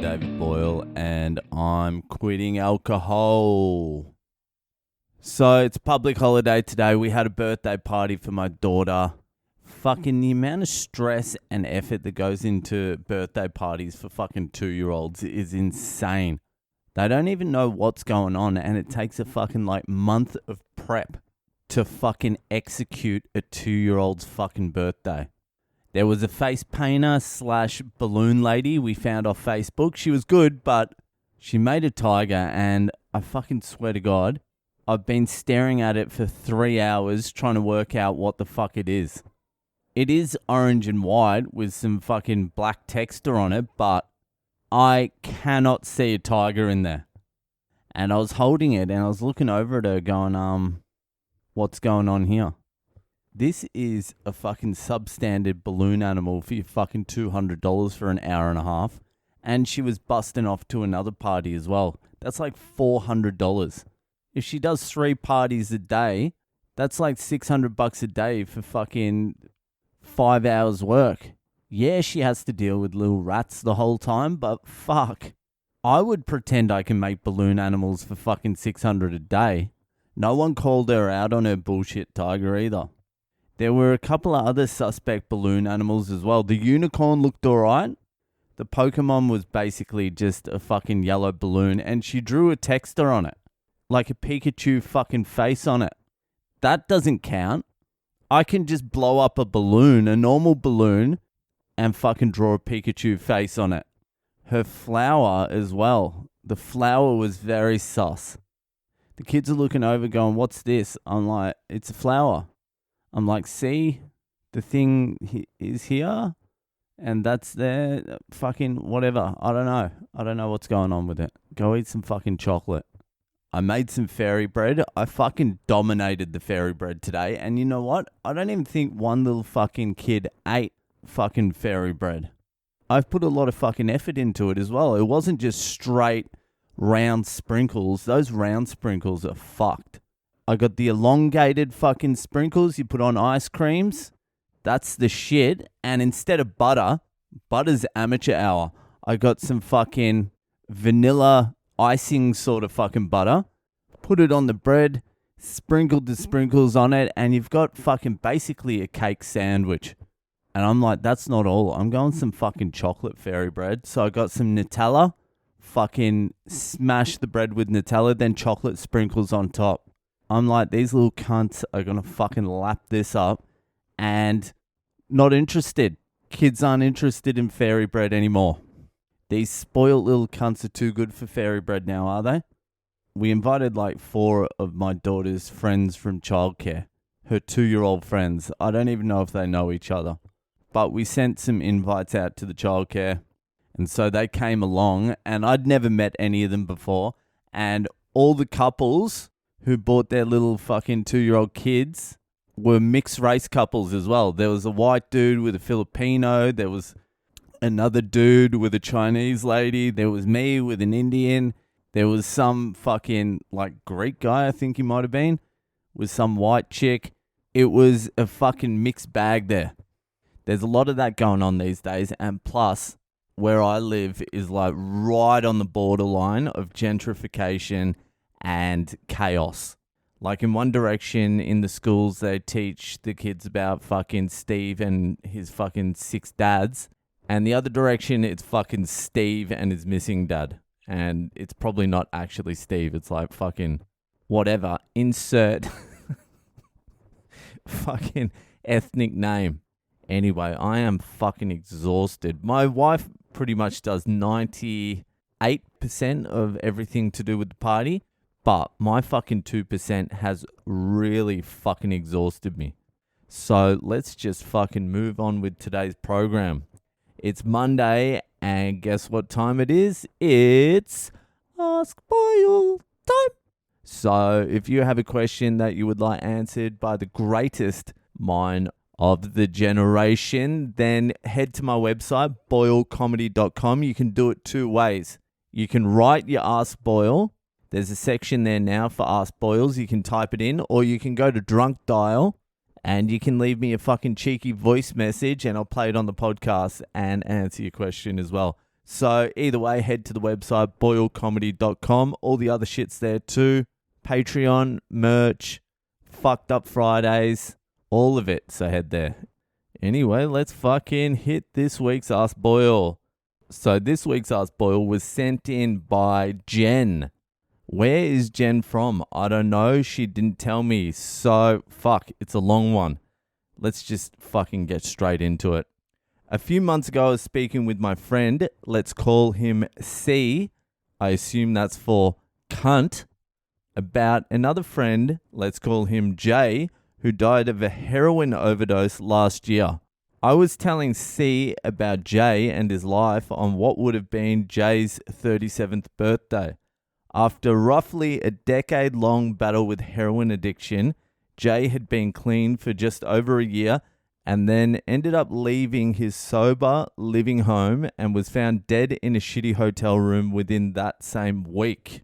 David Boyle, and I'm quitting alcohol. So it's public holiday today. We had a birthday party for my daughter. Fucking the amount of stress and effort that goes into birthday parties for fucking 2-year-olds is insane. They don't even know what's going on, and it takes a fucking month of prep to fucking execute a 2-year-old's fucking birthday. There was a face painter / balloon lady we found off Facebook. She was good, but she made a tiger, and I fucking swear to God, I've been staring at it for 3 hours trying to work out what the fuck it is. It is orange and white with some fucking black texture on it, but I cannot see a tiger in there. And I was holding it and I was looking over at her going, what's going on here? This is a fucking substandard balloon animal for your fucking $200 for an hour and a half. And she was busting off to another party as well. That's like $400. If she does 3 parties a day, that's like $600 a day for fucking 5 hours work. Yeah, she has to deal with little rats the whole time, but fuck. I would pretend I can make balloon animals for fucking $600 a day. No one called her out on her bullshit tiger either. There were a couple of other suspect balloon animals as well. The unicorn looked alright. The Pokemon was basically just a fucking yellow balloon, and she drew a texture on it. Like a Pikachu fucking face on it. That doesn't count. I can just blow up a balloon, a normal balloon, and fucking draw a Pikachu face on it. Her flower as well. The flower was very sus. The kids are looking over going, what's this? I'm like, it's a flower. I'm like, see, the thing is here, and that's there, fucking whatever. I don't know. I don't know what's going on with it. Go eat some fucking chocolate. I made some fairy bread. I fucking dominated the fairy bread today, and you know what? I don't even think one little fucking kid ate fucking fairy bread. I've put a lot of fucking effort into it as well. It wasn't just straight round sprinkles. Those round sprinkles are fucked. I got the elongated fucking sprinkles you put on ice creams. That's the shit. And instead of butter's amateur hour. I got some fucking vanilla icing sort of fucking butter. Put it on the bread. Sprinkled the sprinkles on it. And you've got fucking basically a cake sandwich. And I'm like, that's not all. I'm going some fucking chocolate fairy bread. So I got some Nutella. Fucking smash the bread with Nutella. Then chocolate sprinkles on top. I'm like, these little cunts are going to fucking lap this up and not interested. Kids aren't interested in fairy bread anymore. These spoiled little cunts are too good for fairy bread now, are they? We invited like 4 of my daughter's friends from childcare. Her 2-year-old friends. I don't even know if they know each other. But we sent some invites out to the childcare. And so they came along and I'd never met any of them before. And all the couples who brought their little fucking 2-year-old kids were mixed race couples as well. There was a white dude with a Filipino. There was another dude with a Chinese lady. There was me with an Indian. There was some fucking Greek guy, I think he might have been, with some white chick. It was a fucking mixed bag there. There's a lot of that going on these days. And plus, where I live is right on the borderline of gentrification and chaos. In one direction in the schools, they teach the kids about fucking Steve and his fucking 6 dads. And the other direction, it's fucking Steve and his missing dad. And it's probably not actually Steve. It's fucking whatever. Insert fucking ethnic name. Anyway, I am fucking exhausted. My wife pretty much does 98% of everything to do with the party. But my fucking 2% has really fucking exhausted me. So let's just fucking move on with today's program. It's Monday, and guess what time it is? It's Ask Boyle time. So if you have a question that you would like answered by the greatest mind of the generation, then head to my website, boylecomedy.com. You can do it 2 ways. You can write your Ask Boyle. There's a section there now for Ask Boyles. You can type it in, or you can go to Drunk Dial and you can leave me a fucking cheeky voice message and I'll play it on the podcast and answer your question as well. So either way, head to the website, boylecomedy.com. All the other shit's there too. Patreon, merch, Fucked Up Fridays, all of it. So head there. Anyway, let's fucking hit this week's Ask Boyle. So this week's Ask Boyle was sent in by Jen. Where is Jen from? I don't know. She didn't tell me. So, fuck, it's a long one. Let's just fucking get straight into it. A few months ago, I was speaking with my friend. Let's call him C. I assume that's for cunt. About another friend, let's call him J, who died of a heroin overdose last year. I was telling C about J and his life on what would have been J's 37th birthday. After roughly a decade-long battle with heroin addiction, Jay had been clean for just over a year and then ended up leaving his sober living home and was found dead in a shitty hotel room within that same week.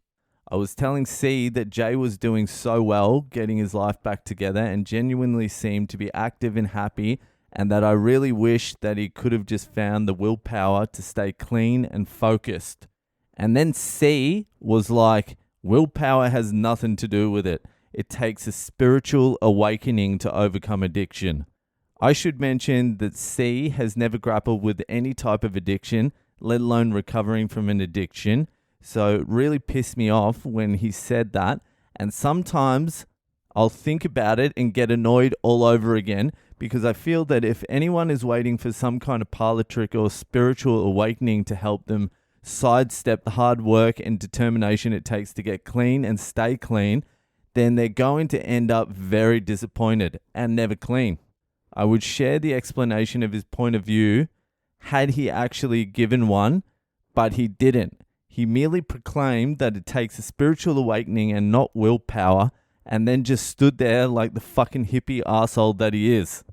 I was telling C that Jay was doing so well, getting his life back together and genuinely seemed to be active and happy, and that I really wished that he could have just found the willpower to stay clean and focused. And then C was like, willpower has nothing to do with it. It takes a spiritual awakening to overcome addiction. I should mention that C has never grappled with any type of addiction, let alone recovering from an addiction. So it really pissed me off when he said that. And sometimes I'll think about it and get annoyed all over again because I feel that if anyone is waiting for some kind of parlor trick or spiritual awakening to help them sidestep the hard work and determination it takes to get clean and stay clean, then they're going to end up very disappointed and never clean. I would share the explanation of his point of view had he actually given one, but he didn't. He merely proclaimed that it takes a spiritual awakening and not willpower, and then just stood there like the fucking hippie arsehole that he is.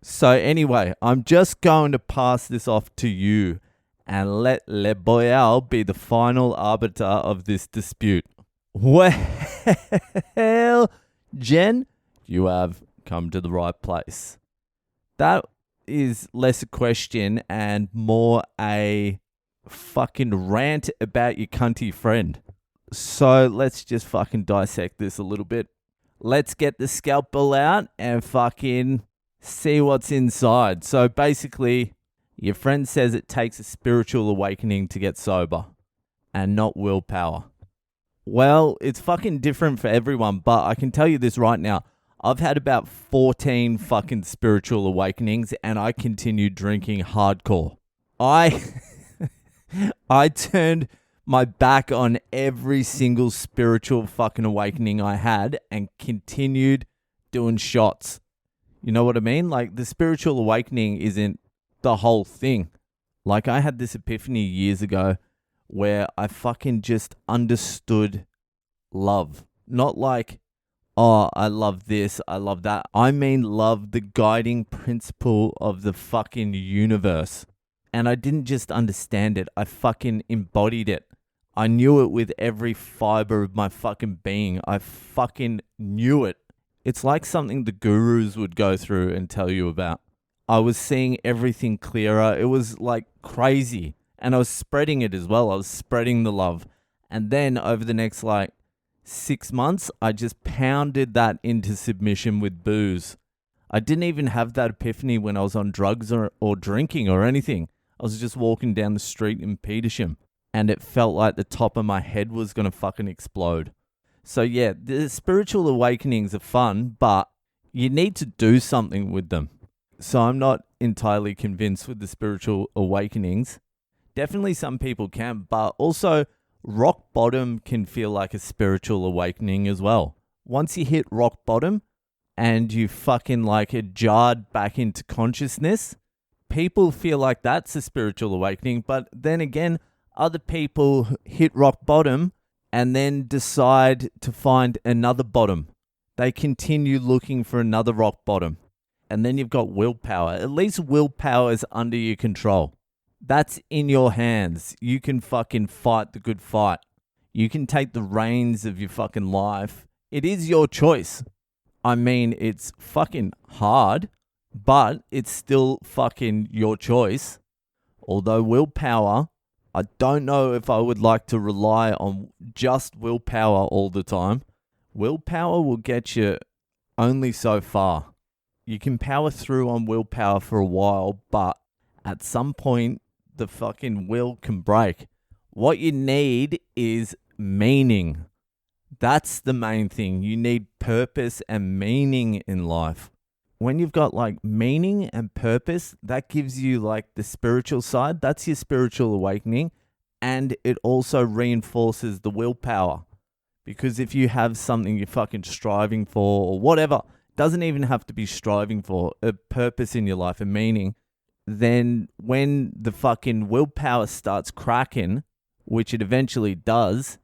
So anyway, I'm just going to pass this off to you and let Le Boyle be the final arbiter of this dispute. Well, Jen, you have come to the right place. That is less a question and more a fucking rant about your cunty friend. So let's just fucking dissect this a little bit. Let's get the scalpel out and fucking see what's inside. So basically, your friend says it takes a spiritual awakening to get sober and not willpower. Well, it's fucking different for everyone, but I can tell you this right now. I've had about 14 fucking spiritual awakenings and I continued drinking hardcore. I turned my back on every single spiritual fucking awakening I had and continued doing shots. You know what I mean? Like, the spiritual awakening isn't the whole thing. Like, I had this epiphany years ago where I fucking just understood love. Not like, oh, I love this, I love that. I mean love, the guiding principle of the fucking universe. And I didn't just understand it, I fucking embodied it. I knew it with every fiber of my fucking being. I fucking knew it. It's like something the gurus would go through and tell you about. I was seeing everything clearer. It was like crazy. And I was spreading it as well. I was spreading the love. And then over the next 6 months, I just pounded that into submission with booze. I didn't even have that epiphany when I was on drugs or drinking or anything. I was just walking down the street in Petersham. And it felt like the top of my head was going to fucking explode. So yeah, the spiritual awakenings are fun, but you need to do something with them. So I'm not entirely convinced with the spiritual awakenings. Definitely some people can, but also rock bottom can feel like a spiritual awakening as well. Once you hit rock bottom and you fucking are jarred back into consciousness, people feel like that's a spiritual awakening. But then again, other people hit rock bottom and then decide to find another bottom. They continue looking for another rock bottom. And then you've got willpower. At least willpower is under your control. That's in your hands. You can fucking fight the good fight. You can take the reins of your fucking life. It is your choice. I mean, it's fucking hard, but it's still fucking your choice. Although willpower, I don't know if I would like to rely on just willpower all the time. Willpower will get you only so far. You can power through on willpower for a while, but at some point, the fucking will can break. What you need is meaning. That's the main thing. You need purpose and meaning in life. When you've got like meaning and purpose, that gives you like the spiritual side. That's your spiritual awakening. And it also reinforces the willpower. Because if you have something you're fucking striving for or whatever, doesn't even have to be striving for, a purpose in your life, a meaning, then when the fucking willpower starts cracking, which it eventually does,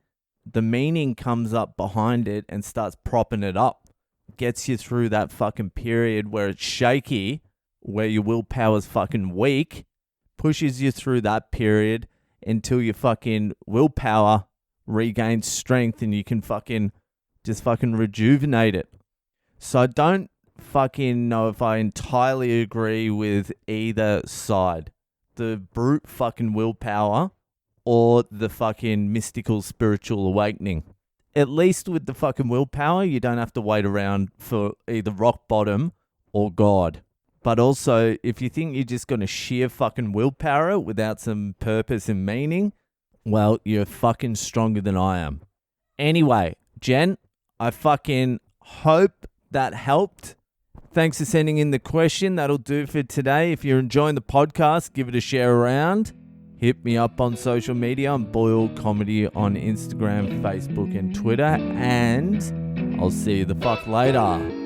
the meaning comes up behind it and starts propping it up. Gets you through that fucking period where it's shaky, where your willpower's fucking weak, pushes you through that period until your fucking willpower regains strength and you can just rejuvenate it. So I don't fucking know if I entirely agree with either side. The brute fucking willpower or the fucking mystical spiritual awakening. At least with the fucking willpower, you don't have to wait around for either rock bottom or God. But also, if you think you're just going to sheer fucking willpower it without some purpose and meaning, well, you're fucking stronger than I am. Anyway, Jen, I fucking hope that helped. Thanks for sending in the question. That'll do for today. If you're enjoying the podcast, give it a share around. Hit me up on social media. I'm Boyle Comedy on Instagram, Facebook, and Twitter. And I'll see you the fuck later.